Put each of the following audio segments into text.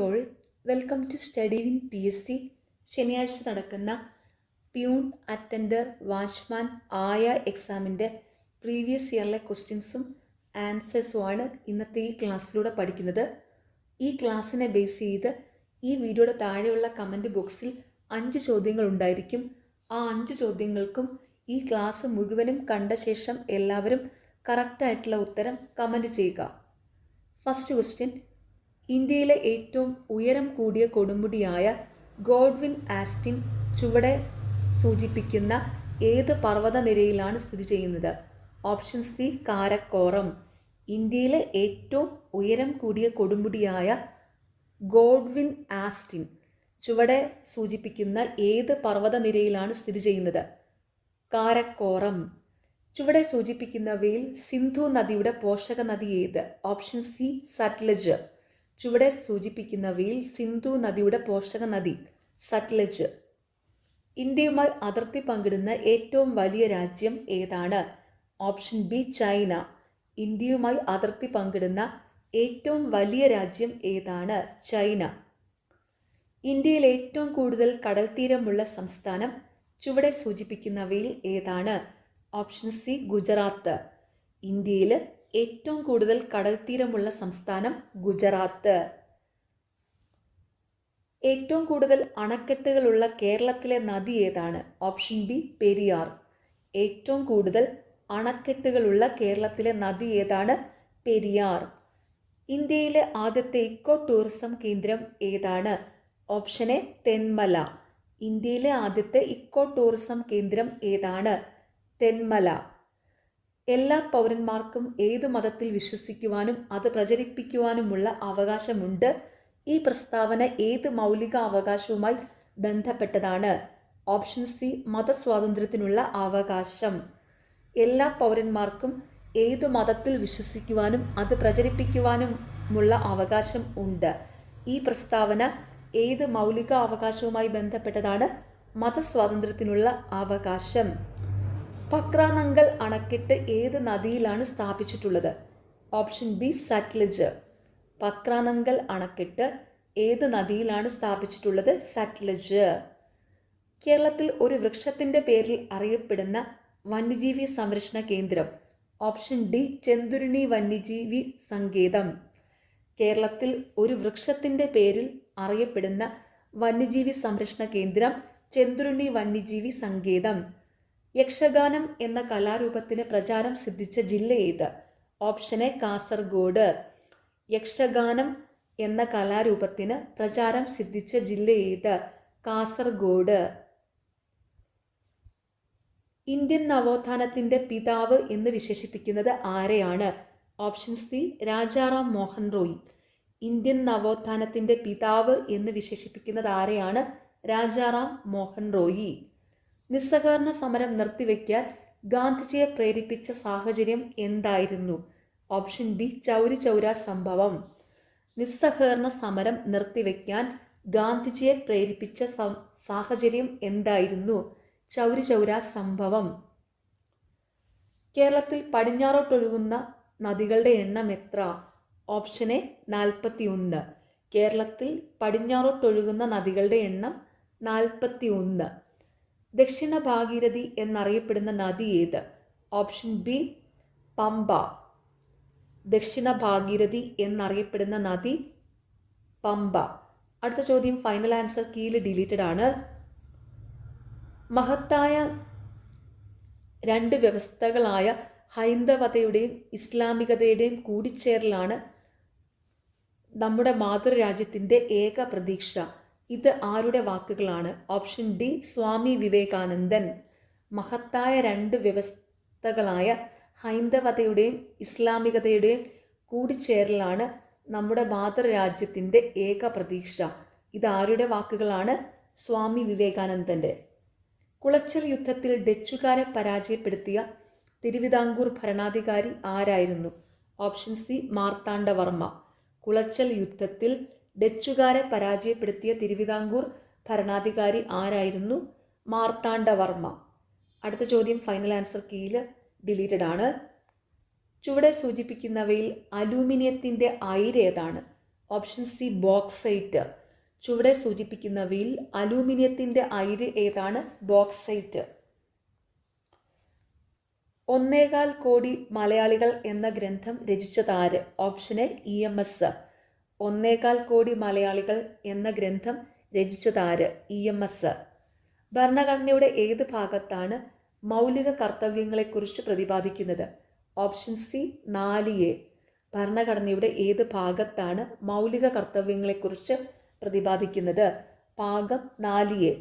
All welcome to study win PSC. ശനിയാഴ്ച നടക്കുന്ന peon, attender, watchman ആയ എക്സാമിൻ്റെ പ്രീവിയസ് ഇയറിലെ ക്വസ്റ്റ്യൻസും ആൻസേഴ്സുമാണ് ഇന്നത്തെ ഈ ക്ലാസ്സിലൂടെ പഠിക്കുന്നത്. ഈ ക്ലാസ്സിനെ ബേസ് ചെയ്ത് ഈ വീഡിയോയുടെ താഴെയുള്ള കമൻറ്റ് ബോക്സിൽ 5 ചോദ്യങ്ങൾ ഉണ്ടായിരിക്കും. ആ 5 ചോദ്യങ്ങൾക്കും ഈ ക്ലാസ് മുഴുവനും കണ്ട ശേഷം എല്ലാവരും കറക്റ്റായിട്ടുള്ള ഉത്തരം കമൻറ്റ് ചെയ്യുക. ഫസ്റ്റ് ക്വസ്റ്റ്യൻ: ഇന്ത്യയിലെ ഏറ്റവും ഉയരം കൂടിയ കൊടുമുടിയായ ഗോഡ്വിൻ ആസ്റ്റിൻ ചുവടെ സൂചിപ്പിക്കുന്ന ഏത് പർവ്വതനിരയിലാണ് സ്ഥിതി ചെയ്യുന്നത്? Option C Karakoram. ഇന്ത്യയിലെ ഏറ്റവും ഉയരം കൂടിയ കൊടുമുടിയായ ഗോഡ്വിൻ ആസ്റ്റിൻ ചുവടെ സൂചിപ്പിക്കുന്ന ഏത് പർവ്വതനിരയിലാണ് സ്ഥിതി ചെയ്യുന്നത്? കാരക്കോറം. ചുവടെ സൂചിപ്പിക്കുന്നവയിൽ സിന്ധു നദിയുടെ പോഷക നദി ഏത്? Option C Sutlej. ചുവടെ സൂചിപ്പിക്കുന്നവയിൽ സിന്ധു നദിയുടെ പോഷക നദി സത്ലജ്. ഇന്ത്യയുമായി അതിർത്തി പങ്കിടുന്ന ഏറ്റവും വലിയ രാജ്യം ഏതാണ്? Option B China. ഇന്ത്യയുമായി അതിർത്തി പങ്കിടുന്ന ഏറ്റവും വലിയ രാജ്യം ഏതാണ്? ചൈന. ഇന്ത്യയിൽ ഏറ്റവും കൂടുതൽ കടൽ തീരമുള്ള സംസ്ഥാനം ചുവടെ സൂചിപ്പിക്കുന്നവയിൽ ഏതാണ്? Option C Gujarat. ഇന്ത്യയിൽ ഏറ്റവും കൂടുതൽ കടൽ തീരമുള്ള സംസ്ഥാനം ഗുജറാത്ത്. ഏറ്റവും കൂടുതൽ അണക്കെട്ടുകളുള്ള കേരളത്തിലെ നദി ഏതാണ്? Option B Periyar. ഏറ്റവും കൂടുതൽ അണക്കെട്ടുകളുള്ള കേരളത്തിലെ നദി ഏതാണ്? പെരിയാർ. ഇന്ത്യയിലെ ആദ്യത്തെ ഇക്കോ ടൂറിസം കേന്ദ്രം ഏതാണ്? Option A Thenmala. ഇന്ത്യയിലെ ആദ്യത്തെ ഇക്കോ ടൂറിസം കേന്ദ്രം ഏതാണ്? തെന്മല. എല്ലാ പൗരന്മാർക്കും ഏതു മതത്തിൽ വിശ്വസിക്കുവാനും അത് പ്രചരിപ്പിക്കുവാനുമുള്ള അവകാശമുണ്ട്. ഈ പ്രസ്താവന ഏത് മൗലിക അവകാശവുമായി ബന്ധപ്പെട്ടതാണ്? ഓപ്ഷൻ സി മതസ്വാതന്ത്ര്യത്തിനുള്ള അവകാശം. എല്ലാ പൗരന്മാർക്കും ഏതു മതത്തിൽ വിശ്വസിക്കുവാനും അത് പ്രചരിപ്പിക്കുവാനുമുള്ള അവകാശം ഉണ്ട്. ഈ പ്രസ്താവന ഏത് മൗലിക അവകാശവുമായി ബന്ധപ്പെട്ടതാണ്? മതസ്വാതന്ത്ര്യത്തിനുള്ള അവകാശം. പക്രാനങ്കൽ അണക്കെട്ട് ഏത് നദിയിലാണ് സ്ഥാപിച്ചിട്ടുള്ളത്? Option B Sutlej. പക്രാനങ്കൽ അണക്കെട്ട് ഏത് നദിയിലാണ് സ്ഥാപിച്ചിട്ടുള്ളത്? സത്ലജ്. കേരളത്തിൽ ഒരു വൃക്ഷത്തിൻ്റെ പേരിൽ അറിയപ്പെടുന്ന വന്യജീവി സംരക്ഷണ കേന്ദ്രം? ഓപ്ഷൻ ഡി ചെന്തുരുണി വന്യജീവി സങ്കേതം. കേരളത്തിൽ ഒരു വൃക്ഷത്തിൻ്റെ പേരിൽ അറിയപ്പെടുന്ന വന്യജീവി സംരക്ഷണ കേന്ദ്രം ചെന്തുരുണി വന്യജീവി സങ്കേതം. യക്ഷഗാനം എന്ന കലാരൂപത്തിന് പ്രചാരം സിദ്ധിച്ച ജില്ല ഏത്? Option A Kasaragod. യക്ഷഗാനം എന്ന കലാരൂപത്തിന് പ്രചാരം സിദ്ധിച്ച ജില്ല ഏത്? കാസർഗോഡ്. ഇന്ത്യൻ നവോത്ഥാനത്തിൻ്റെ പിതാവ് എന്ന് വിശേഷിപ്പിക്കുന്നത് ആരെയാണ്? Option C Rajaram Mohan Roy. Indian നവോത്ഥാനത്തിൻ്റെ പിതാവ് എന്ന് വിശേഷിപ്പിക്കുന്നത് ആരെയാണ്? രാജാറാം മോഹൻ റോയി. നിസ്സഹകരണ സമരം നിർത്തിവെക്കാൻ ഗാന്ധിജിയെ പ്രേരിപ്പിച്ച സാഹചര്യം എന്തായിരുന്നു? ഓപ്ഷൻ ബി ചൗരി ചൗര സംഭവം. നിസ്സഹകരണ സമരം നിർത്തിവെക്കാൻ ഗാന്ധിജിയെ പ്രേരിപ്പിച്ച സാഹചര്യം എന്തായിരുന്നു? ചൗരി ചൗര സംഭവം. കേരളത്തിൽ പടിഞ്ഞാറോട്ടൊഴുകുന്ന നദികളുടെ എണ്ണം എത്ര? Option A 41. കേരളത്തിൽ പടിഞ്ഞാറോട്ടൊഴുകുന്ന നദികളുടെ എണ്ണം 41. ദക്ഷിണ ഭാഗീരഥി എന്നറിയപ്പെടുന്ന നദി ഏത്? Option B Pampa. ദക്ഷിണ ഭാഗീരഥി എന്നറിയപ്പെടുന്ന നദി പമ്പ. അടുത്ത ചോദ്യം ഫൈനൽ ആൻസർ കീയിൽ ഡിലീറ്റഡ് ആണ്. മഹത്തായ 2 വ്യവസ്ഥകളായ ഹൈന്ദവതയുടെയും ഇസ്ലാമികതയുടെയും കൂടിച്ചേരലാണ് നമ്മുടെ മാതൃരാജ്യത്തിൻ്റെ ഏക പ്രതീക്ഷ. ഇത് ആരുടെ വാക്കുകളാണ്? ഓപ്ഷൻ ഡി സ്വാമി വിവേകാനന്ദൻ. മഹത്തായ 2 വ്യവസ്ഥകളായ ഹൈന്ദവതയുടെയും ഇസ്ലാമികതയുടെയും കൂടിച്ചേരലാണ് നമ്മുടെ മാതൃരാജ്യത്തിൻ്റെ ഏക പ്രതീക്ഷ. ഇത് ആരുടെ വാക്കുകളാണ്? സ്വാമി വിവേകാനന്ദൻ്റെ. കുളച്ചൽ യുദ്ധത്തിൽ ഡച്ചുകാരെ പരാജയപ്പെടുത്തിയ തിരുവിതാംകൂർ ഭരണാധികാരി ആരായിരുന്നു? Option C Marthanda Varma. കുളച്ചൽ യുദ്ധത്തിൽ ഡച്ചുകാരെ പരാജയപ്പെടുത്തിയ തിരുവിതാംകൂർ ഭരണാധികാരി ആരായിരുന്നു? മാർത്താണ്ഡവർമ്മ. അടുത്ത ചോദ്യം ഫൈനൽ ആൻസർ കീയിൽ ഡിലീറ്റഡ് ആണ്. ചുവടെ സൂചിപ്പിക്കുന്നവയിൽ അലൂമിനിയത്തിൻ്റെ അയിര് ഏതാണ്? Option C bauxite. ചുവടെ സൂചിപ്പിക്കുന്നവയിൽ അലൂമിനിയത്തിൻ്റെ അയിര് ഏതാണ്? ബോക്സൈറ്റ്. 1.25 കോടി മലയാളികൾ എന്ന ഗ്രന്ഥം രചിച്ചതാര്? Option A EMS. 1.25 കോടി മലയാളികൾ എന്ന ഗ്രന്ഥം രചിച്ചതാര്? EMS. ഭരണഘടനയുടെ ഏത് ഭാഗത്താണ് മൗലിക കർത്തവ്യങ്ങളെക്കുറിച്ച് പ്രതിപാദിക്കുന്നത്? Option C 4A. ഭരണഘടനയുടെ ഏത് ഭാഗത്താണ് മൗലിക കർത്തവ്യങ്ങളെക്കുറിച്ച് പ്രതിപാദിക്കുന്നത്? ഭാഗം 4A.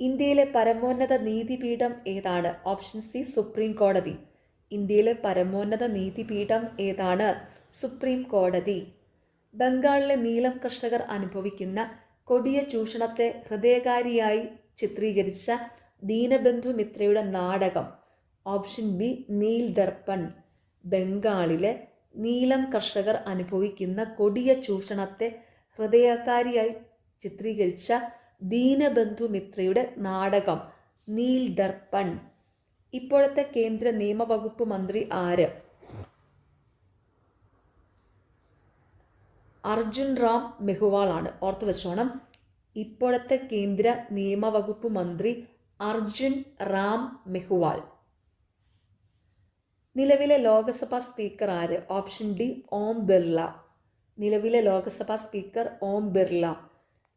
ഇന്ത്യയിലെ പരമോന്നത നീതിപീഠം ഏതാണ്? ഓപ്ഷൻ സി സുപ്രീം കോടതി. ഇന്ത്യയിലെ പരമോന്നത നീതിപീഠം ഏതാണ്? സുപ്രീം കോടതി. ബംഗാളിലെ നീലം കർഷകർ അനുഭവിക്കുന്ന കൊടിയ ചൂഷണത്തെ ഹൃദയകാരിയായി ചിത്രീകരിച്ച ദീനബന്ധു മിത്രയുടെ നാടകം? Option B Neel Darpan. ബംഗാളിലെ നീലം കർഷകർ അനുഭവിക്കുന്ന കൊടിയ ചൂഷണത്തെ ഹൃദയകാരിയായി ചിത്രീകരിച്ച ദീനബന്ധു മിത്രയുടെ നാടകം നീൽ ദർപ്പൺ. ഇപ്പോഴത്തെ കേന്ദ്ര നിയമവകുപ്പ് മന്ത്രി ആര്? അർജുൻ റാം മെഹ്വാൾ ആണ്. ഓർത്തു വെച്ചോണം. ഇപ്പോഴത്തെ കേന്ദ്ര നിയമവകുപ്പ് മന്ത്രി അർജുൻ റാം മെഹ്വാൾ. നിലവിലെ ലോക്സഭാ സ്പീക്കർ ആര്? Option D Om Birla. നിലവിലെ ലോക്സഭാ സ്പീക്കർ ഓം ബിർള.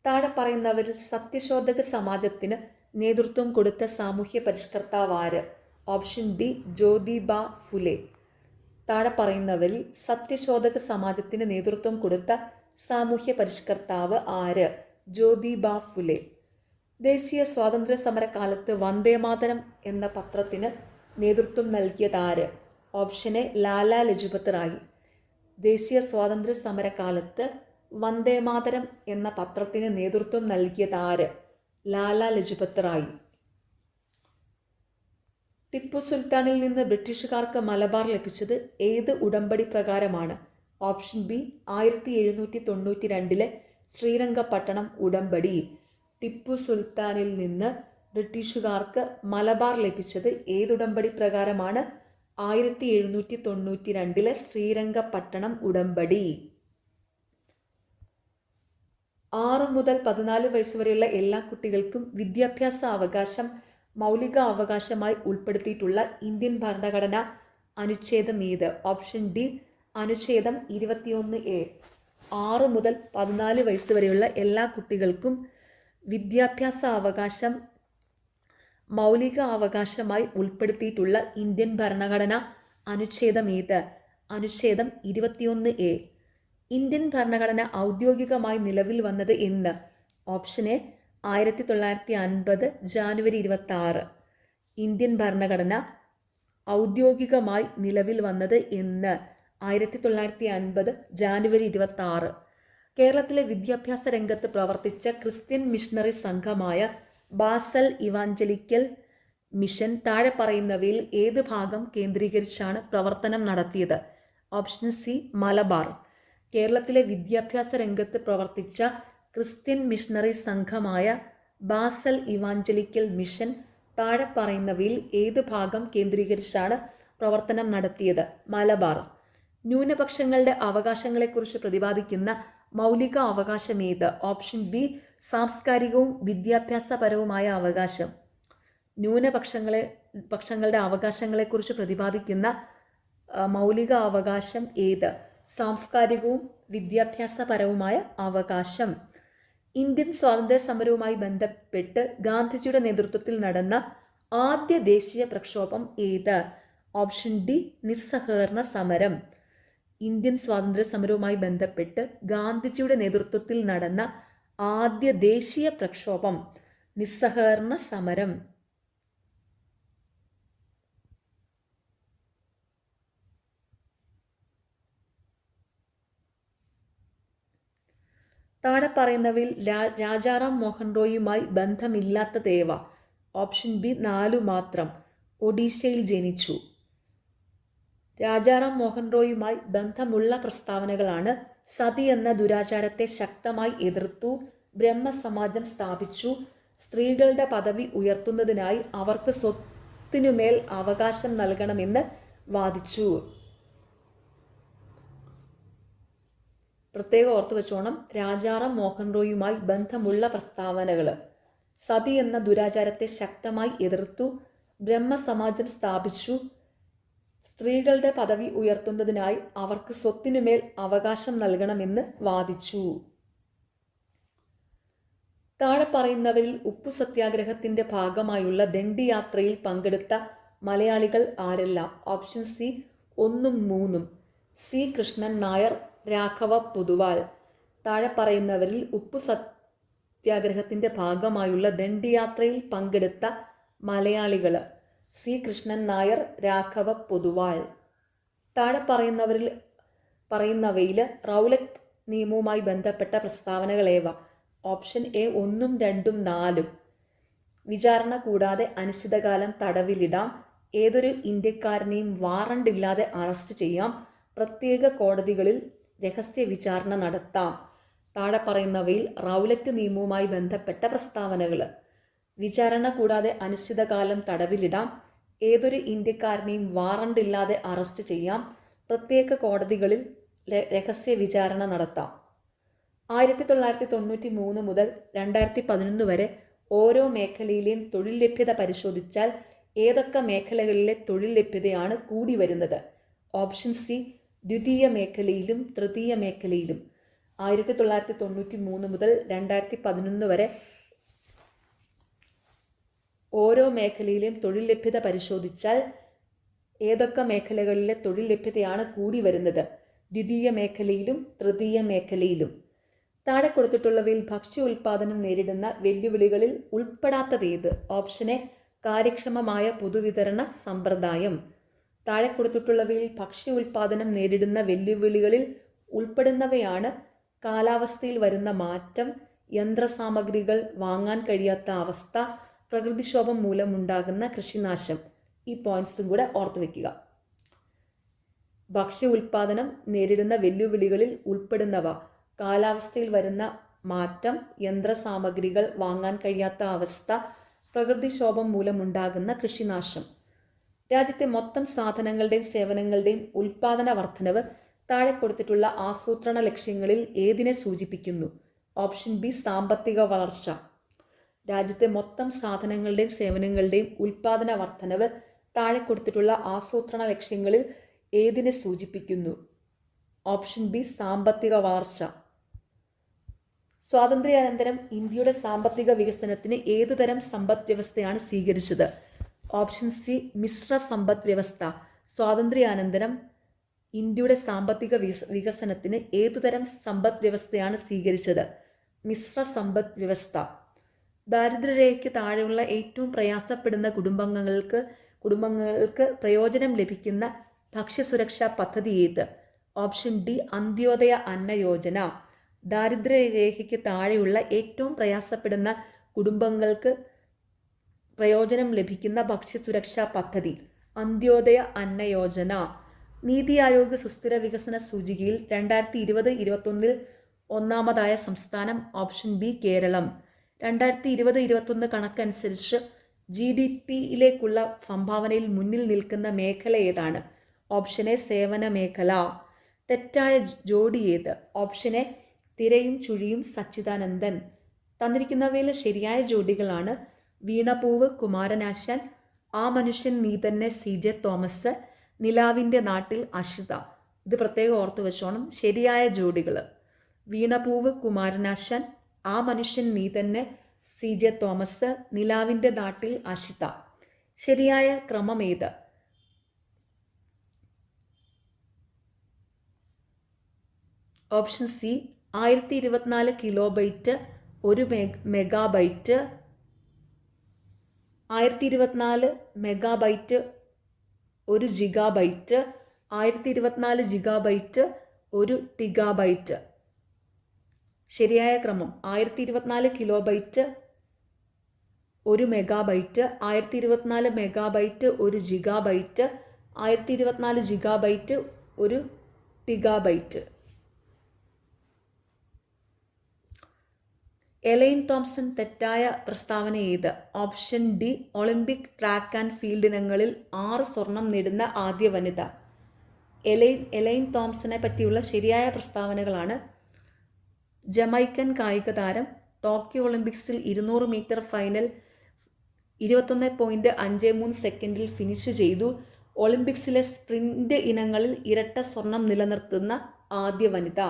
താഴെ പറയുന്നവരിൽ സത്യശോധക സമാജത്തിന് നേതൃത്വം കൊടുത്ത സാമൂഹ്യ പരിഷ്കർത്താവ് ആര്? Option D Jyotiba Phule. താഴെ പറയുന്നവരിൽ സത്യശോധക സമാജത്തിന് നേതൃത്വം കൊടുത്ത സാമൂഹ്യ പരിഷ്കർത്താവ് ആര്? ജ്യോതിബ ഫുലെ. ദേശീയ സ്വാതന്ത്ര്യ സമരകാലത്ത് വന്ദേമാതരം എന്ന പത്രത്തിന് നേതൃത്വം നൽകിയതാര്? Option A Lala Lajpat Rai. ദേശീയ സ്വാതന്ത്ര്യ സമരകാലത്ത് വന്ദേമാതരം എന്ന പത്രത്തിന് നേതൃത്വം നൽകിയതാര്? ലാലാ ലജ്പത് റായ്. ടിപ്പു സുൽത്താനിൽ നിന്ന് ബ്രിട്ടീഷുകാർക്ക് മലബാർ ലഭിച്ചത് ഏത് ഉടമ്പടി പ്രകാരമാണ്? ഓപ്ഷൻ ബി 1792 ശ്രീരംഗപട്ടണം ഉടമ്പടി. ടിപ്പു സുൽത്താനിൽ നിന്ന് ബ്രിട്ടീഷുകാർക്ക് മലബാർ ലഭിച്ചത് ഏതുടമ്പടി പ്രകാരമാണ്? 1792 ശ്രീരംഗപട്ടണം ഉടമ്പടി. 6 മുതൽ 14 വയസ്സുവരെയുള്ള എല്ലാ കുട്ടികൾക്കും വിദ്യാഭ്യാസ അവകാശം മൗലിക അവകാശമായി ഉൾപ്പെടുത്തിയിട്ടുള്ള ഇന്ത്യൻ ഭരണഘടന അനുച്ഛേദം ഏത്? ഓപ്ഷൻ ഡി അനുച്ഛേദം 21A. 6 മുതൽ 14 വയസ്സുവരെയുള്ള എല്ലാ കുട്ടികൾക്കും വിദ്യാഭ്യാസ അവകാശം മൗലിക അവകാശമായി ഉൾപ്പെടുത്തിയിട്ടുള്ള ഇന്ത്യൻ ഭരണഘടന അനുച്ഛേദം ഏത്? അനുച്ഛേദം 21A. ഇന്ത്യൻ ഭരണഘടന ഔദ്യോഗികമായി നിലവിൽ വന്നത് എന്ന്? Option A 1950 January 26. ഇന്ത്യൻ ഭരണഘടന ഔദ്യോഗികമായി നിലവിൽ വന്നത് എന്ന്? 1950 ജാനുവരി 26. കേരളത്തിലെ വിദ്യാഭ്യാസ രംഗത്ത് പ്രവർത്തിച്ച ക്രിസ്ത്യൻ മിഷണറി സംഘമായ ബാസൽ ഇവാഞ്ചലിക്കൽ മിഷൻ താഴെ പറയുന്നവയിൽ ഏത് ഭാഗം കേന്ദ്രീകരിച്ചാണ് പ്രവർത്തനം നടത്തിയത്? Option C Malabar. കേരളത്തിലെ വിദ്യാഭ്യാസ രംഗത്ത് പ്രവർത്തിച്ച ക്രിസ്ത്യൻ മിഷണറി സംഘമായ ബാസൽ ഇവാഞ്ചലിക്കൽ മിഷൻ താഴെ പറയുന്നവയിൽ ഏത് ഭാഗം കേന്ദ്രീകരിച്ചാണ് പ്രവർത്തനം നടത്തിയത്? മലബാർ. ന്യൂനപക്ഷങ്ങളുടെ അവകാശങ്ങളെക്കുറിച്ച് പ്രതിപാദിക്കുന്ന മൗലിക അവകാശം ഏത്? ഓപ്ഷൻ ബി സാംസ്കാരികവും വിദ്യാഭ്യാസപരവുമായ അവകാശം. ന്യൂനപക്ഷങ്ങളുടെ അവകാശങ്ങളെക്കുറിച്ച് പ്രതിപാദിക്കുന്ന മൗലിക അവകാശം ഏത്? സാംസ്കാരികവും വിദ്യാഭ്യാസപരവുമായ അവകാശം. ഇന്ത്യൻ സ്വാതന്ത്ര്യ സമരവുമായി ബന്ധപ്പെട്ട് ഗാന്ധിജിയുടെ നേതൃത്വത്തിൽ നടന്ന ആദ്യ ദേശീയ പ്രക്ഷോഭം ഏത്? ഓപ്ഷൻ ഡി നിസ്സഹകരണ സമരം. ഇന്ത്യൻ സ്വാതന്ത്ര്യ സമരവുമായി ബന്ധപ്പെട്ട് ഗാന്ധിജിയുടെ നേതൃത്വത്തിൽ നടന്ന ആദ്യ ദേശീയ പ്രക്ഷോഭം നിസ്സഹകരണ സമരം. താഴെ പറയുന്നവയിൽ രാജാറാം മോഹൻ റോയുമായി ബന്ധമില്ലാത്തതേവ? ഓപ്ഷൻ ബി 4 മാത്രം. ഒഡീഷയിൽ ജനിച്ചു. രാജാറാം മോഹൻ റോയുമായി ബന്ധമുള്ള പ്രസ്താവനകളാണ്: സതി എന്ന ദുരാചാരത്തെ ശക്തമായി എതിർത്തു, ബ്രഹ്മസമാജം സ്ഥാപിച്ചു, സ്ത്രീകളുടെ പദവി ഉയർത്തുന്നതിനായി അവർക്ക് സ്വത്തിനുമേൽ അവകാശം നൽകണമെന്ന് വാദിച്ചു. പ്രത്യേകം ഓർത്തു വെച്ചോണം. രാജാറാം മോഹൻ റോയുമായി ബന്ധമുള്ള പ്രസ്താവനകൾ: സതി എന്ന ദുരാചാരത്തെ ശക്തമായി എതിർത്തു, ബ്രഹ്മസമാജം സ്ഥാപിച്ചു, സ്ത്രീകളുടെ പദവി ഉയർത്തുന്നതിനായി അവർക്ക് സ്വത്തിനുമേൽ അവകാശം നൽകണമെന്ന് വാദിച്ചു. താഴെ പറയുന്നവരിൽ ഉപ്പു സത്യാഗ്രഹത്തിന്റെ ഭാഗമായുള്ള ദണ്ഡിയാത്രയിൽ പങ്കെടുത്ത മലയാളികൾ ആരെല്ലാം? ഓപ്ഷൻ സി 1 ഉം 3 ഉം. സി കൃഷ്ണൻ നായർ, രാഘവ പൊതുവാൾ. താഴെ പറയുന്നവരിൽ ഉപ്പു സത്യാഗ്രഹത്തിന്റെ ഭാഗമായുള്ള ദണ്ഡിയാത്രയിൽ പങ്കെടുത്ത മലയാളികൾ: സി കൃഷ്ണൻ നായർ, രാഘവ പൊതുവാൾ. താഴെ പറയുന്നവയിൽ റൗലറ്റ് നിയമവുമായി ബന്ധപ്പെട്ട പ്രസ്താവനകൾ ഏവ? ഓപ്ഷൻ എ 1 ഉം 2 ഉം 4 ഉം. വിചാരണ കൂടാതെ അനിശ്ചിതകാലം തടവിലിടാം, ഏതൊരു ഇന്ത്യക്കാരനെയും വാറണ്ട് ഇല്ലാതെ അറസ്റ്റ് ചെയ്യാം, പ്രത്യേക കോടതികളിൽ രഹസ്യ വിചാരണ നടത്താം. താഴെ പറയുന്നവയിൽ റൗലറ്റ് നിയമവുമായി ബന്ധപ്പെട്ട പ്രസ്താവനകൾ: വിചാരണ കൂടാതെ അനിശ്ചിതകാലം തടവിലിടാം, ഏതൊരു ഇന്ത്യക്കാരനെയും വാറണ്ട് ഇല്ലാതെ അറസ്റ്റ് ചെയ്യാം, പ്രത്യേക കോടതികളിൽ രഹസ്യ വിചാരണ നടത്താം. 1993 മുതൽ 2011 വരെ ഓരോ മേഖലയിലെയും തൊഴിൽ ലഭ്യത പരിശോധിച്ചാൽ ഏതൊക്കെ മേഖലകളിലെ തൊഴിൽ ലഭ്യതയാണ് കൂടി വരുന്നത്? ഓപ്ഷൻ സി ദ്വിതീയ മേഖലയിലും തൃതീയ മേഖലയിലും. 1993 മുതൽ 2011 വരെ ഓരോ മേഖലയിലെയും തൊഴിൽ ലഭ്യത പരിശോധിച്ചാൽ ഏതൊക്കെ മേഖലകളിലെ തൊഴിൽ ലഭ്യതയാണ് കൂടി വരുന്നത്? ദ്വിതീയ മേഖലയിലും തൃതീയ മേഖലയിലും. താഴെ കൊടുത്തിട്ടുള്ളവയിൽ ഭക്ഷ്യ ഉൽപാദനം നേരിടുന്ന വെല്ലുവിളികളിൽ ഉൾപ്പെടാത്തതേത്? ഓപ്ഷൻ എ കാര്യക്ഷമമായ പൊതുവിതരണ സമ്പ്രദായം. താഴെ കൊടുത്തിട്ടുള്ളവയിൽ ഭക്ഷ്യ ഉൽപാദനം നേരിടുന്ന വെല്ലുവിളികളിൽ ഉൾപ്പെടുന്നവയാണ് കാലാവസ്ഥയിൽ വരുന്ന മാറ്റം, യന്ത്രസാമഗ്രികൾ വാങ്ങാൻ കഴിയാത്ത അവസ്ഥ, പ്രകൃതിക്ഷോഭം മൂലമുണ്ടാകുന്ന കൃഷിനാശം. ഈ പോയിന്റ്സും കൂടെ ഓർത്തു വയ്ക്കുക. ഭക്ഷ്യ ഉൽപാദനം നേരിടുന്ന വെല്ലുവിളികളിൽ ഉൾപ്പെടുന്നവ: കാലാവസ്ഥയിൽ വരുന്ന മാറ്റം, യന്ത്രസാമഗ്രികൾ വാങ്ങാൻ കഴിയാത്ത അവസ്ഥ, പ്രകൃതിക്ഷോഭം മൂലമുണ്ടാകുന്ന കൃഷിനാശം. രാജ്യത്തെ മൊത്തം സാധനങ്ങളുടെയും സേവനങ്ങളുടെയും ഉൽപാദന വർധനവ് താഴെ കൊടുത്തിട്ടുള്ള ആസൂത്രണ ലക്ഷ്യങ്ങളിൽ ഏതിനെ സൂചിപ്പിക്കുന്നു? ഓപ്ഷൻ ബി സാമ്പത്തിക വളർച്ച. രാജ്യത്തെ മൊത്തം സാധനങ്ങളുടെയും സേവനങ്ങളുടെയും ഉൽപാദന വർധനവ് താഴെ കൊടുത്തിട്ടുള്ള ആസൂത്രണ ലക്ഷ്യങ്ങളിൽ ഏതിനെ സൂചിപ്പിക്കുന്നു? ഓപ്ഷൻ ബി സാമ്പത്തിക വളർച്ച. സ്വാതന്ത്ര്യാനന്തരം ഇന്ത്യയുടെ സാമ്പത്തിക വികസനത്തിന് ഏതുതരം സമ്പദ് വ്യവസ്ഥയാണ് സ്വീകരിച്ചത്? ഓപ്ഷൻ സി മിശ്ര സമ്പദ് വ്യവസ്ഥ. സ്വാതന്ത്ര്യാനന്തരം ഇന്ത്യയുടെ സാമ്പത്തിക വികസനത്തിന് ഏതുതരം സമ്പദ് വ്യവസ്ഥയാണ് സ്വീകരിച്ചത്? മിശ്ര സമ്പദ് വ്യവസ്ഥ. ദാരിദ്ര്യരേഖയ്ക്ക് താഴെയുള്ള ഏറ്റവും പ്രയാസപ്പെടുന്ന കുടുംബങ്ങൾക്ക് പ്രയോജനം ലഭിക്കുന്ന ഭക്ഷ്യസുരക്ഷാ പദ്ധതി ഏത്? ഓപ്ഷൻ ഡി അന്ത്യോദയ അന്ന യോജന. ദാരിദ്ര്യരേഖയ്ക്ക് താഴെയുള്ള ഏറ്റവും പ്രയാസപ്പെടുന്ന കുടുംബങ്ങൾക്ക് പ്രയോജനം ലഭിക്കുന്ന ഭക്ഷ്യസുരക്ഷാ പദ്ധതി അന്ത്യോദയ അന്ന യോജന. നീതി ആയോഗ് സുസ്ഥിര വികസന സൂചികയിൽ 2020-21 ഒന്നാമതായ സംസ്ഥാനം ഓപ്ഷൻ ബി കേരളം. 2020-21 കണക്കനുസരിച്ച് GDP-യിലേക്കുള്ള സംഭാവനയിൽ മുന്നിൽ നിൽക്കുന്ന മേഖല ഏതാണ്? ഓപ്ഷൻ എ സേവന മേഖല. തെറ്റായ ജോഡി ഏത്? ഓപ്ഷൻ എ തിരയും ചുഴിയും സച്ചിദാനന്ദൻ. തന്നിരിക്കുന്നവയിലെ ശരിയായ ജോഡികളാണ് വീണപൂവ് കുമാരനാശാൻ, ആ മനുഷ്യൻ നീ തന്നെ CJ തോമസ്, നിലാവിൻ്റെ നാട്ടിൽ അഷിത. ഇത് പ്രത്യേകം ഓർത്തു വെച്ചോണം. ശരിയായ ജോഡികൾ: വീണപൂവ് കുമാരനാശാൻ, ആ മനുഷ്യൻ നീ തന്നെ CJ തോമസ്, നിലാവിൻ്റെ നാട്ടിൽ അഷിത. ശരിയായ ക്രമം ഏത്? Option C 1024 kilobyte 1 megabyte, 1024 megabyte 1 gigabyte, 1024 gigabyte 1 terabyte. ശരിയായ ക്രമം 1024 kilobyte 1 megabyte, 1024 megabyte 1 gigabyte, 1024 gigabyte 1 terabyte. Elaine Thompson തെറ്റായ പ്രസ്താവന ഏത്? Option D Olympic track and field ഇനങ്ങളിൽ 6 സ്വർണം നേടുന്ന ആദ്യ വനിത. എലൈൻ തോംസനെ പറ്റിയുള്ള ശരിയായ പ്രസ്താവനകളാണ്: ജമൈക്കൻ കായിക താരം ടോക്കിയോ ഒളിമ്പിക്സിൽ 200 മീറ്റർ ഫൈനൽ 21.53 സെക്കൻഡിൽ ഫിനിഷ് ചെയ്തു. ഒളിമ്പിക്സിലെ സ്പ്രിന്റ് ഇനങ്ങളിൽ ഇരട്ട സ്വർണം നിലനിർത്തുന്ന ആദ്യ വനിത.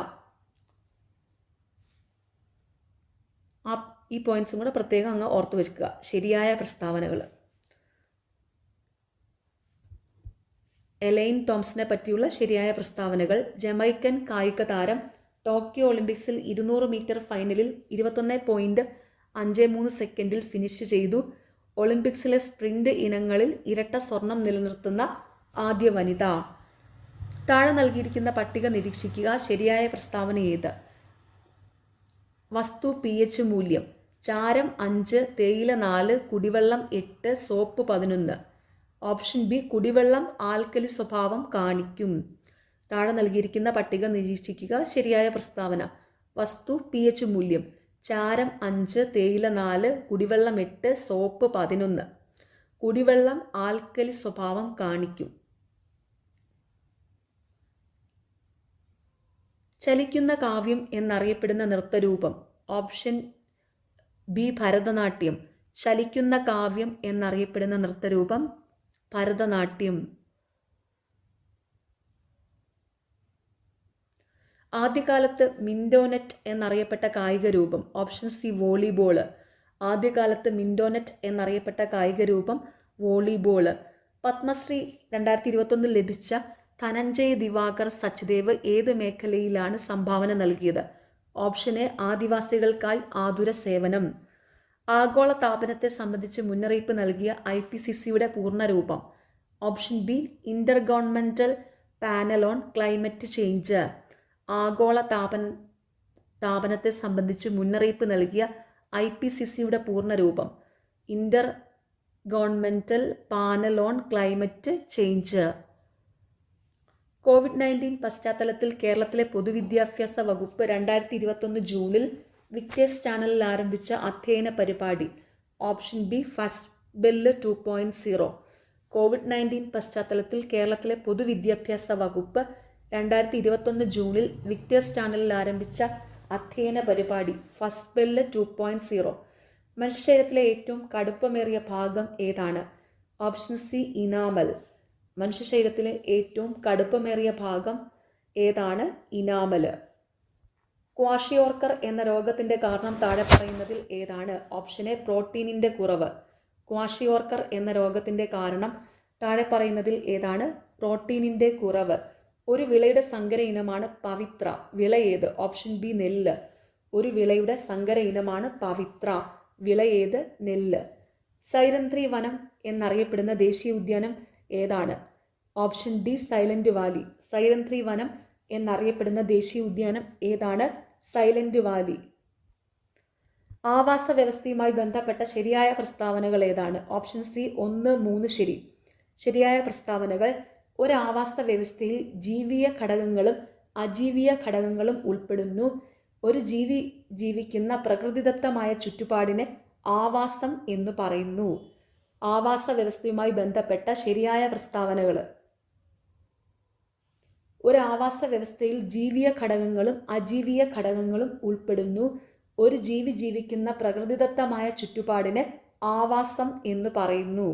ഈ പോയിന്റ്സും കൂടെ പ്രത്യേകം അങ്ങ് ഓർത്തു വെക്കുക. ശരിയായ പ്രസ്താവനകൾ. എലൈൻ തോംസനെ പറ്റിയുള്ള ശരിയായ പ്രസ്താവനകൾ: ജമൈക്കൻ കായിക താരം ടോക്കിയോ ഒളിമ്പിക്സിൽ 200 മീറ്റർ ഫൈനലിൽ 21.53 സെക്കൻഡിൽ ഫിനിഷ് ചെയ്തു. ഒളിമ്പിക്സിലെ സ്പ്രിന്റ് ഇനങ്ങളിൽ ഇരട്ട സ്വർണം നിലനിർത്തുന്ന ആദ്യ വനിത. താഴെ നൽകിയിരിക്കുന്ന പട്ടിക നിരീക്ഷിക്കുക. ശരിയായ പ്രസ്താവന ഏത്? വസ്തു pH മൂല്യം: ചാരം 5, തേയില 4, കുടിവെള്ളം 8, സോപ്പ് 11. ഓപ്ഷൻ ബി കുടിവെള്ളം ആൽക്കലി സ്വഭാവം കാണിക്കും. താഴെ നൽകിയിരിക്കുന്ന പട്ടിക നിരീക്ഷിക്കുക. ശരിയായ പ്രസ്താവന: വസ്തു pH മൂല്യം: ചാരം 5, തേയില 4, കുടിവെള്ളം 8, സോപ്പ് 11. കുടിവെള്ളം ആൽക്കലി സ്വഭാവം കാണിക്കും. ചലിക്കുന്ന കാവ്യം എന്നറിയപ്പെടുന്ന നൃത്തരൂപം: ഓപ്ഷൻ ബി ഭരതനാട്യം. ചലിക്കുന്ന കാവ്യം എന്നറിയപ്പെടുന്ന നൃത്തരൂപം ഭരതനാട്യം. ആദ്യകാലത്ത് മിൻഡോനെറ്റ് എന്നറിയപ്പെട്ട കായിക രൂപം: ഓപ്ഷൻ സി വോളിബോള്. ആദ്യകാലത്ത് മിൻഡോനെറ്റ് എന്നറിയപ്പെട്ട കായിക രൂപം വോളിബോള്. പത്മശ്രീ 2021 ലഭിച്ച ധനഞ്ജയ് ദിവാകർ സച്ദേവ് ഏത് മേഖലയിലാണ് സംഭാവന നൽകിയത്? ഓപ്ഷൻ എ ആദിവാസികൾക്കായി ആതുര സേവനം. ആഗോള താപനത്തെ സംബന്ധിച്ച് മുന്നറിയിപ്പ് നൽകിയ IPCCയുടെ പൂർണ്ണരൂപം? Option B intergovernmental panel on climate change. ആഗോള താപനത്തെ സംബന്ധിച്ച് മുന്നറിയിപ്പ് നൽകിയ IPCCയുടെ പൂർണ്ണരൂപം? Intergovernmental panel on climate change. COVID-19 പശ്ചാത്തലത്തിൽ കേരളത്തിലെ പൊതുവിദ്യാഭ്യാസ വകുപ്പ് 2021 ജൂണിൽ വിക്ടേഴ്സ് ചാനലിൽ ആരംഭിച്ച അധ്യയന പരിപാടി? Option B first bell 2.0. COVID-19 പശ്ചാത്തലത്തിൽ കേരളത്തിലെ പൊതുവിദ്യാഭ്യാസ വകുപ്പ് 2021 ജൂണിൽ വിക്ടേഴ്സ് ചാനലിൽ ആരംഭിച്ച അധ്യയന പരിപാടി ഫസ്റ്റ് ബെല്ല് 2.0. മനുഷ്യശരീരത്തിലെ ഏറ്റവും കടുപ്പമേറിയ ഭാഗം ഏതാണ്? Option C enamel. മനുഷ്യശരീരത്തിലെ ഏറ്റവും കടുപ്പമേറിയ ഭാഗം ഏതാണ്? ഇനാമല്. ക്വാഷിയോർക്കർ എന്ന രോഗത്തിന്റെ കാരണം താഴെ പറയുന്നതിൽ ഏതാണ്? ഓപ്ഷൻ എ പ്രോട്ടീനിന്റെ കുറവ്. ക്വാഷിയോർക്കർ എന്ന രോഗത്തിന്റെ കാരണം താഴെ പറയുന്നതിൽ ഏതാണ്? പ്രോട്ടീനിന്റെ കുറവ്. ഒരു വിളയുടെ സങ്കര ഇനമാണ് പവിത്ര. വിള ഏത്? ഓപ്ഷൻ ബി നെല്ല്. ഒരു വിളയുടെ സങ്കര ഇനമാണ് പവിത്ര. വിള ഏത്? നെല്ല്. സൈരന്ധ്രി വനം എന്നറിയപ്പെടുന്ന ദേശീയ ഉദ്യാനം ഏതാണ്? Option D silent Valley. Sairandhri വനം എന്നറിയപ്പെടുന്ന ദേശീയ ഉദ്യാനം ഏതാണ്? Silent Valley. ആവാസ വ്യവസ്ഥയുമായി ബന്ധപ്പെട്ട ശരിയായ പ്രസ്താവനകൾ ഏതാണ്? ഓപ്ഷൻ സി 1, 3 ശരി. ശരിയായ പ്രസ്താവനകൾ: ഒരു ആവാസ വ്യവസ്ഥയിൽ ജീവിയ ഘടകങ്ങളും അജീവിയ ഘടകങ്ങളും ഉൾപ്പെടുന്നു. ഒരു ജീവി ജീവിക്കുന്ന പ്രകൃതിദത്തമായ ചുറ്റുപാടിനെ ആവാസം എന്ന് പറയുന്നു. ആവാസ വ്യവസ്ഥയുമായി ബന്ധപ്പെട്ട ശരിയായ പ്രസ്താവനകൾ: ഒരു ആവാസ വ്യവസ്ഥയിൽ ജീവിയ ഘടകങ്ങളും അജീവിയ ഘടകങ്ങളും ഉൾപ്പെടുന്നു. ഒരു ജീവി ജീവിക്കുന്ന പ്രകൃതിദത്തമായ ചുറ്റുപാടിനെ ആവാസം എന്ന് പറയുന്നു.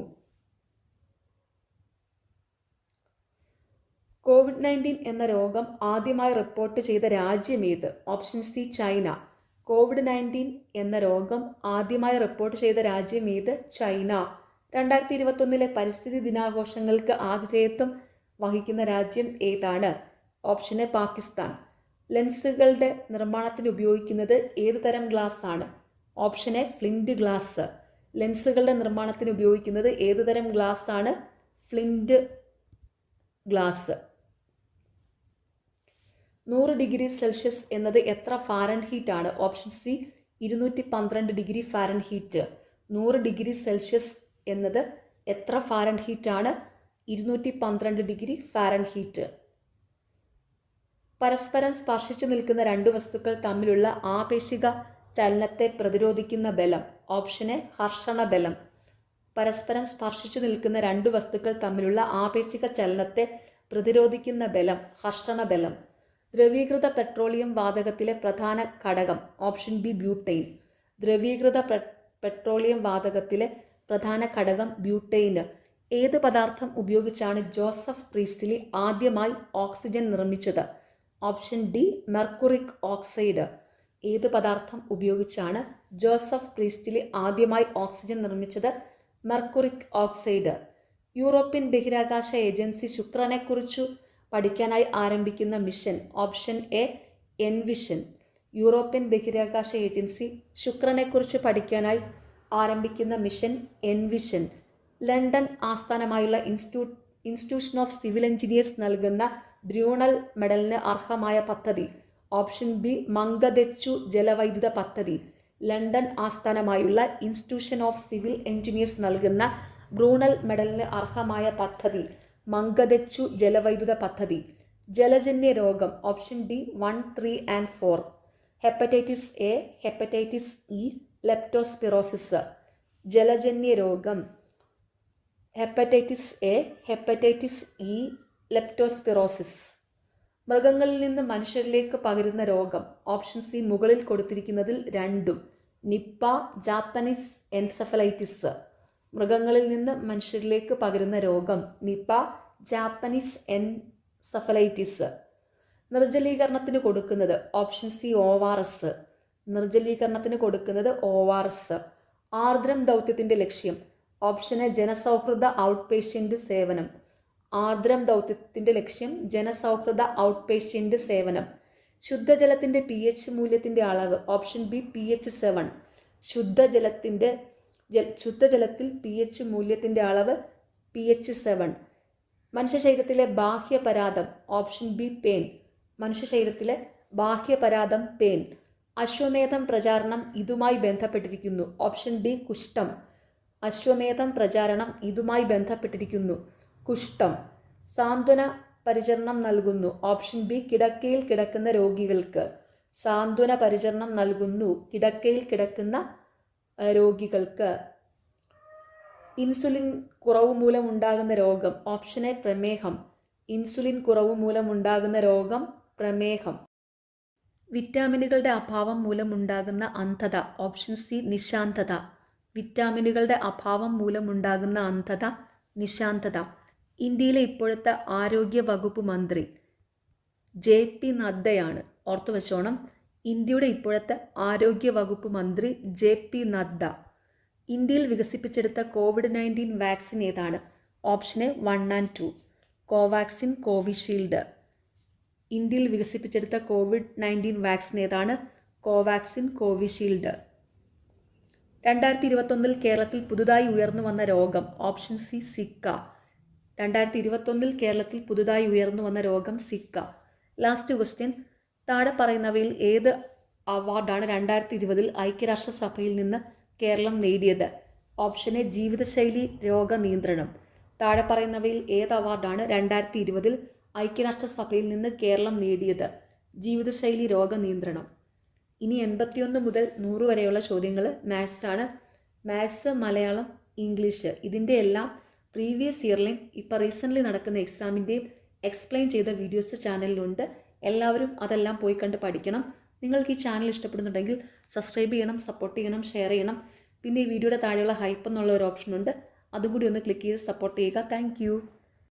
COVID-19 എന്ന രോഗം ആദ്യമായി റിപ്പോർട്ട് ചെയ്ത രാജ്യം ഏത്? Option C China. COVID-19 എന്ന രോഗം ആദ്യമായി റിപ്പോർട്ട് ചെയ്ത രാജ്യം ഏത്? ചൈന. 2021 പരിസ്ഥിതി ദിനാഘോഷങ്ങൾക്ക് ആതിഥേയത്വം വഹിക്കുന്ന രാജ്യം ഏതാണ്? Option A Pakistan. ലെൻസുകളുടെ നിർമ്മാണത്തിന് ഉപയോഗിക്കുന്നത് ഏതു തരം ഗ്ലാസ് ആണ്? Option A flint glass. ലെൻസുകളുടെ നിർമ്മാണത്തിന് ഉപയോഗിക്കുന്നത് ഏതു തരം ഗ്ലാസ് ആണ്? Flint glass. 100 ഡിഗ്രി സെൽഷ്യസ് എന്നത് എത്ര ഫാരൻഹീറ്റ് ആണ്? Option C 212 degree Fahrenheit. 100 degree Celsius എന്നത് എത്ര ഫാരൻഹീറ്റ് ആണ്? 212 ഡിഗ്രി ഫാരൻഹീറ്റ്. പരസ്പരം സ്പർശിച്ചു നിൽക്കുന്ന രണ്ട് വസ്തുക്കൾ തമ്മിലുള്ള ആപേക്ഷിക ചലനത്തെ പ്രതിരോധിക്കുന്ന ബലം? ഓപ്ഷൻ എ ഹർഷണ ബലം. പരസ്പരം സ്പർശിച്ചു നിൽക്കുന്ന രണ്ട് വസ്തുക്കൾ തമ്മിലുള്ള ആപേക്ഷിക ചലനത്തെ പ്രതിരോധിക്കുന്ന ബലം ഹർഷണ ബലം. ദ്രവീകൃത പെട്രോളിയം വാതകത്തിലെ പ്രധാന ഘടകം ഓപ്ഷൻ ബി ബ്യൂട്ടെയിൻ. ദ്രവീകൃത പെട്രോളിയം വാതകത്തിലെ പ്രധാന ഘടകം ബ്യൂട്ടെയിന്. ഏത് പദാർത്ഥം ഉപയോഗിച്ചാണ് ജോസഫ് പ്രീസ്റ്റ്ലി ആദ്യമായി ഓക്സിജൻ നിർമ്മിച്ചത്? Option D mercuric oxide. ഏത് പദാർത്ഥം ഉപയോഗിച്ചാണ് ജോസഫ് പ്രീസ്റ്റ്ലി ആദ്യമായി ഓക്സിജൻ നിർമ്മിച്ചത്? Mercuric oxide. യൂറോപ്യൻ ബഹിരാകാശ ഏജൻസി ശുക്രനെക്കുറിച്ചു പഠിക്കാനായി ആരംഭിക്കുന്ന mission option A envision. European ബഹിരാകാശ ഏജൻസി ശുക്രനെക്കുറിച്ച് പഠിക്കാനായി ആരംഭിക്കുന്ന മിഷൻ എൻവിഷൻ. ലണ്ടൻ ആസ്ഥാനമായുള്ള ഇൻസ്റ്റിറ്റ്യൂഷൻ ഓഫ് സിവിൽ എഞ്ചിനീയേഴ്സ് നൽകുന്ന ബ്രൂണൽ മെഡലിന് അർഹമായ പദ്ധതി ഓപ്ഷൻ ബി മങ്കദെച്ചു ജലവൈദ്യുത പദ്ധതി. ലണ്ടൻ ആസ്ഥാനമായുള്ള ഇൻസ്റ്റിറ്റ്യൂഷൻ ഓഫ് സിവിൽ എഞ്ചിനീയേഴ്സ് നൽകുന്ന ബ്രൂണൽ മെഡലിന് അർഹമായ പദ്ധതി മങ്കദെച്ചു ജലവൈദ്യുത പദ്ധതി. ജലജന്യ രോഗം option D 1, 3 and 4. Hepatitis A, hepatitis E, leptospirosis. ജലജന്യ രോഗം hepatitis A, hepatitis E, leptospirosis. മൃഗങ്ങളിൽ നിന്ന് മനുഷ്യരിലേക്ക് പകരുന്ന രോഗം ഓപ്ഷൻ സി മുകളിൽ കൊടുത്തിരിക്കുന്നതിൽ രണ്ടും. Nipah, Japanese encephalitis. മൃഗങ്ങളിൽ നിന്ന് മനുഷ്യരിലേക്ക് പകരുന്ന രോഗം നിപ്പ, ജാപ്പനീസ് എൻസെഫലൈറ്റിസ്. നിർജ്ജലീകരണത്തിന് കൊടുക്കുന്നത് ഓപ്ഷൻ സി ORS. നിർജ്ജലീകരണത്തിന് കൊടുക്കുന്നത് ORS. ആർദ്രം ദൗത്യത്തിൻ്റെ ലക്ഷ്യം ഓപ്ഷൻ എ ജനസൗഹൃദ ഔട്ട് പേഷ്യൻ്റ് സേവനം. ആർദ്രം ദൗത്യത്തിൻ്റെ ലക്ഷ്യം ജനസൗഹൃദ ഔട്ട് പേഷ്യൻ്റ് സേവനം. ശുദ്ധജലത്തിൻ്റെ pH മൂല്യത്തിൻ്റെ അളവ് ഓപ്ഷൻ ബി pH 7. ശുദ്ധജലത്തിൽ pH മൂല്യത്തിൻ്റെ അളവ് pH 7. മനുഷ്യ ശരീരത്തിലെ ബാഹ്യപരാതം ഓപ്ഷൻ ബി പെയിൻ. മനുഷ്യ ശരീരത്തിലെ ബാഹ്യപരാതം പെയിൻ. അശ്വമേധം പ്രചാരണം ഇതുമായി ബന്ധപ്പെട്ടിരിക്കുന്നു ഓപ്ഷൻ ഡി കുഷ്ഠം. അശ്വമേധം പ്രചാരണം ഇതുമായി ബന്ധപ്പെട്ടിരിക്കുന്നു കുഷ്ഠം. സാന്ത്വന പരിചരണം നൽകുന്നു ഓപ്ഷൻ ബി കിടക്കയിൽ കിടക്കുന്ന രോഗികൾക്ക്. സാന്ത്വന പരിചരണം നൽകുന്നു കിടക്കയിൽ കിടക്കുന്ന രോഗികൾക്ക്. ഇൻസുലിൻ കുറവ് മൂലമുണ്ടാകുന്ന രോഗം ഓപ്ഷൻ എ പ്രമേഹം. ഇൻസുലിൻ കുറവ് മൂലമുണ്ടാകുന്ന രോഗം പ്രമേഹം. വിറ്റാമിനുകളുടെ അഭാവം മൂലമുണ്ടാകുന്ന അന്ധത ഓപ്ഷൻ സി നിശാന്തത. വിറ്റാമിനുകളുടെ അഭാവം മൂലമുണ്ടാകുന്ന അന്ധത നിശാന്തത. ഇന്ത്യയിലെ ഇപ്പോഴത്തെ ആരോഗ്യ വകുപ്പ് മന്ത്രി JP നദ്ദയാണ്. ഓർത്തു വെച്ചോണം, ഇന്ത്യയുടെ ഇപ്പോഴത്തെ ആരോഗ്യ വകുപ്പ് മന്ത്രി JP നദ്ദ. ഇന്ത്യയിൽ വികസിപ്പിച്ചെടുത്ത COVID-19 വാക്സിൻ ഏതാണ്? Option A 1 and 2. Covaxin, Covishield. ഇന്ത്യയിൽ വികസിപ്പിച്ചെടുത്ത COVID-19 വാക്സിൻ ഏതാണ്? കോവാക്സിൻ, കോവിഷീൽഡ്. 2021 കേരളത്തിൽ പുതുതായി ഉയർന്നു വന്ന രോഗം ഓപ്ഷൻ സി സിക്ക. 2021 കേരളത്തിൽ പുതുതായി ഉയർന്നു വന്ന രോഗം സിക്ക. ലാസ്റ്റ് ക്വസ്റ്റ്യൻ, താഴെ പറയുന്നവയിൽ ഏത് അവാർഡാണ് 2020 ഐക്യരാഷ്ട്രസഭയിൽ നിന്ന് കേരളം നേടിയത്? ഓപ്ഷൻ എ ജീവിതശൈലി രോഗ നിയന്ത്രണം. താഴെ പറയുന്നവയിൽ ഏത് അവാർഡാണ് 2020 ഐക്യരാഷ്ട്രസഭയിൽ നിന്ന് കേരളം നേടിയത്? ജീവിതശൈലി രോഗ നിയന്ത്രണം. ഇനി 81 മുതൽ 100 വരെയുള്ള ചോദ്യങ്ങൾ മാത്സ് ആണ്. Maths, Malayalam, English. ഇതിൻ്റെ എല്ലാം പ്രീവിയസ് ഇയറിലെയും ഇപ്പോൾ റീസെൻ്റ്ലി നടക്കുന്ന എക്സാമിൻ്റെയും എക്സ്പ്ലെയിൻ ചെയ്ത വീഡിയോസ് ചാനലിലുണ്ട്. എല്ലാവരും അതെല്ലാം പോയി കണ്ട് പഠിക്കണം. നിങ്ങൾക്ക് ഈ ചാനൽ ഇഷ്ടപ്പെടുന്നുണ്ടെങ്കിൽ സബ്സ്ക്രൈബ് ചെയ്യണം, സപ്പോർട്ട് ചെയ്യണം, ഷെയർ ചെയ്യണം. പിന്നെ ഈ വീഡിയോയുടെ താഴെയുള്ള ഹൈപ്പ് എന്നുള്ള ഒരു ഓപ്ഷൻ ഉണ്ട്, അതും കൂടി ഒന്ന് ക്ലിക്ക് ചെയ്ത് സപ്പോർട്ട് ചെയ്യുക. താങ്ക്